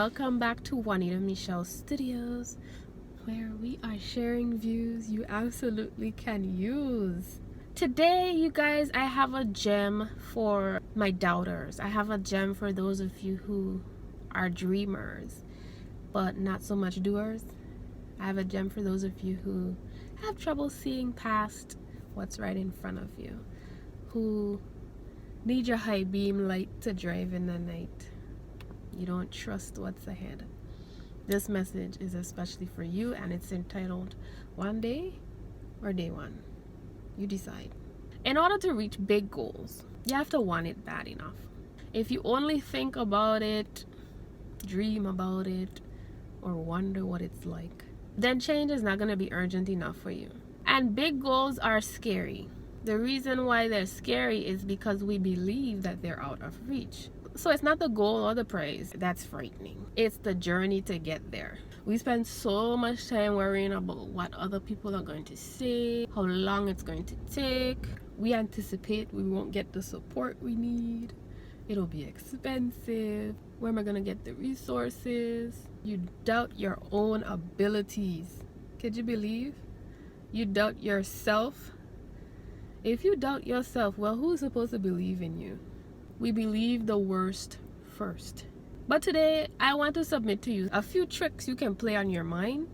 welcome back to Juanita Michelle Studios, where we are sharing views you absolutely can use. Today, you guys, I have a gem for my doubters. I have a gem for those of you who are dreamers, but not so much doers. I have a gem for those of you who have trouble seeing past what's right in front of you, who need your high beam light to drive in the night. You don't trust what's ahead. This message is especially for you, and it's entitled One Day or Day One. You decide. In order to reach big goals, you have to want it bad enough. If you only think about it, dream about it, or wonder what it's like, then change is not going to be urgent enough for you. And big goals are scary. The reason why they're scary is because we believe that they're out of reach. So it's not the goal or the prize that's frightening. It's the journey to get there. We spend so much time worrying about what other people are going to say, how long it's going to take. We anticipate we won't get the support we need. It'll be expensive. Where am I going to get the resources? You doubt your own abilities. Could you believe? You doubt yourself. If you doubt yourself, well, who's supposed to believe in you? We believe the worst first. But today, I want to submit to you a few tricks you can play on your mind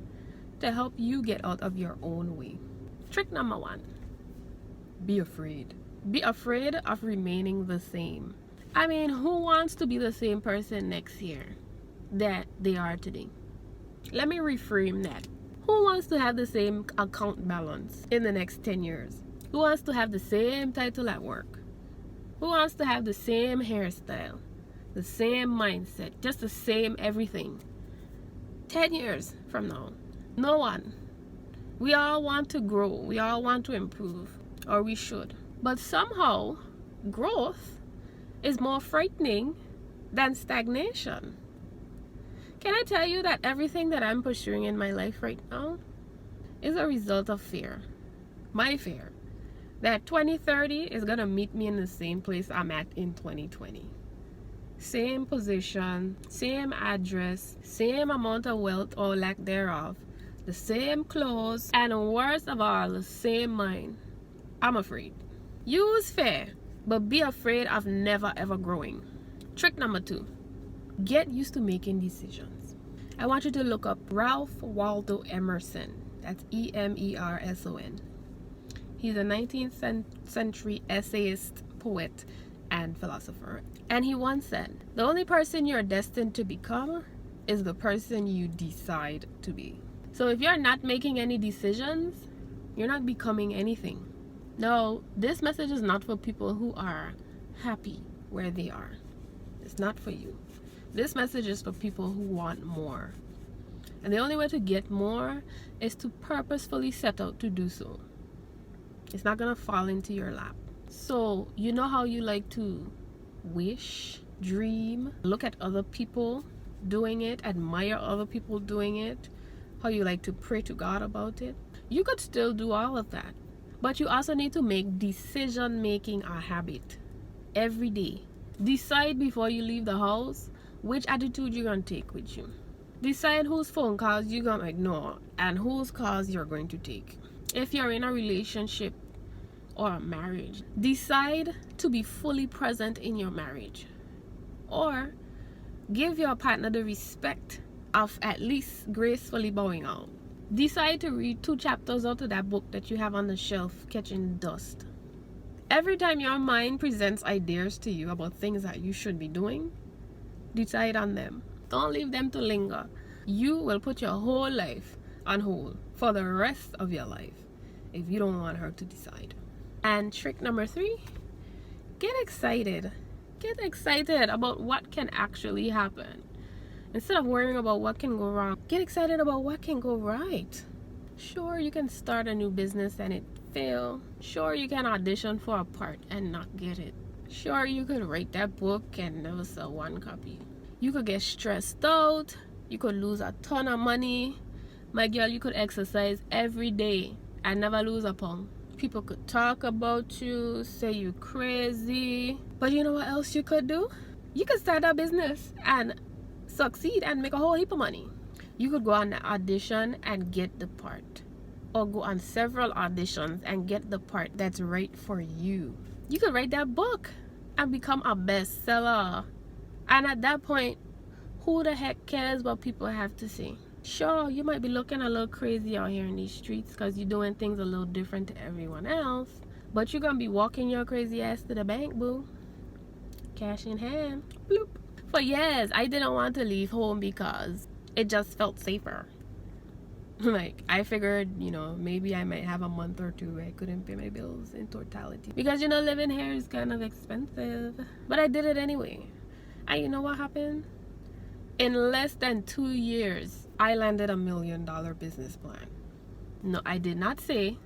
to help you get out of your own way. Trick number 1, be afraid. Be afraid of remaining the same. I mean, who wants to be the same person next year that they are today? Let me reframe that. Who wants to have the same account balance in the next 10 years? Who wants to have the same title at work? Who wants to have the same hairstyle, the same mindset, just the same everything? 10 years from now, no one. We all want to grow. We all want to improve, or we should. But somehow, growth is more frightening than stagnation. Can I tell you that everything that I'm pursuing in my life right now is a result of fear? My fear that 2030 is going to meet me in the same place I'm at in 2020. Same position, same address, same amount of wealth or lack thereof, the same clothes, and worst of all, the same mind. I'm afraid. Use fear, but be afraid of never ever growing. Trick number 2, get used to making decisions. I want you to look up Ralph Waldo Emerson. That's Emerson. He's a 19th century essayist, poet, and philosopher. And he once said, the only person you're destined to become is the person you decide to be. So if you're not making any decisions, you're not becoming anything. No, this message is not for people who are happy where they are. It's not for you. This message is for people who want more. And the only way to get more is to purposefully set out to do so. It's not gonna fall into your lap. So you know how you like to wish, dream, look at other people doing it, admire other people doing it, how you like to pray to God about it? You could still do all of that, but you also need to make decision making a habit every day. Decide before you leave the house which attitude you're gonna take with you. Decide whose phone calls you're gonna ignore and whose calls you're going to take. If you're in a relationship or a marriage, decide to be fully present in your marriage, or give your partner the respect of at least gracefully bowing out. Decide to read 2 chapters out of that book that you have on the shelf catching dust. Every time your mind presents ideas to you about things that you should be doing, decide on them. Don't leave them to linger. You will put your whole life on hold for the rest of your life if you don't want her to decide. And trick number 3, get excited. Get excited about what can actually happen. Instead of worrying about what can go wrong, get excited about what can go right. Sure, you can start a new business and it fail. Sure, you can audition for a part and not get it. Sure, you could write that book and never sell 1 copy. You could get stressed out. You could lose a ton of money. My girl, you could exercise every day and never lose a pound. People could talk about you, say you crazy. But you know what else you could do? You could start a business and succeed and make a whole heap of money. You could go on an audition and get the part, or go on several auditions and get the part that's right for you. You could write that book and become a bestseller. And at that point, who the heck cares what people have to say? Sure, you might be looking a little crazy out here in these streets because you're doing things a little different to everyone else, but you're gonna be walking your crazy ass to the bank, boo. Cash in hand. Bloop. For years, I didn't want to leave home because it just felt safer. Like, I figured, maybe I might have a month or two where I couldn't pay my bills in totality. Because, living here is kind of expensive. But I did it anyway. And you know what happened? In less than 2 years, I landed $1 million business plan. No, I did not say,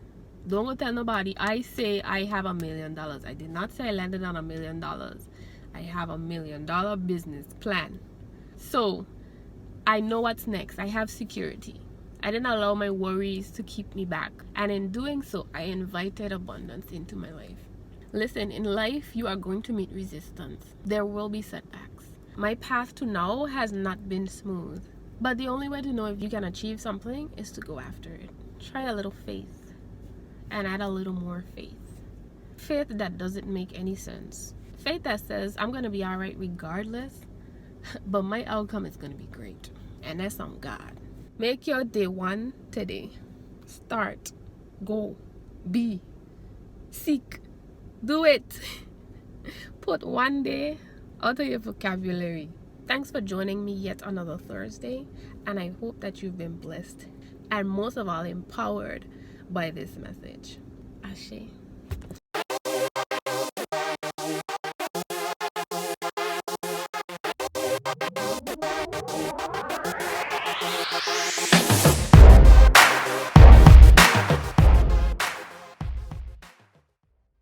don't go tell nobody, I say I have $1 million. I did not say I landed on $1 million. I have $1 million business plan. So, I know what's next. I have security. I didn't allow my worries to keep me back. And in doing so, I invited abundance into my life. Listen, in life, you are going to meet resistance. There will be setbacks. My path to now has not been smooth. But the only way to know if you can achieve something is to go after it. Try a little faith. And add a little more faith. Faith that doesn't make any sense. Faith that says, I'm going to be alright regardless, but my outcome is going to be great. And that's on God. Make your day one today. Start. Go. Be. Seek. Do it. Put one day out of your vocabulary. Thanks for joining me yet another Thursday. And I hope that you've been blessed. And most of all, empowered by this message. Ashe.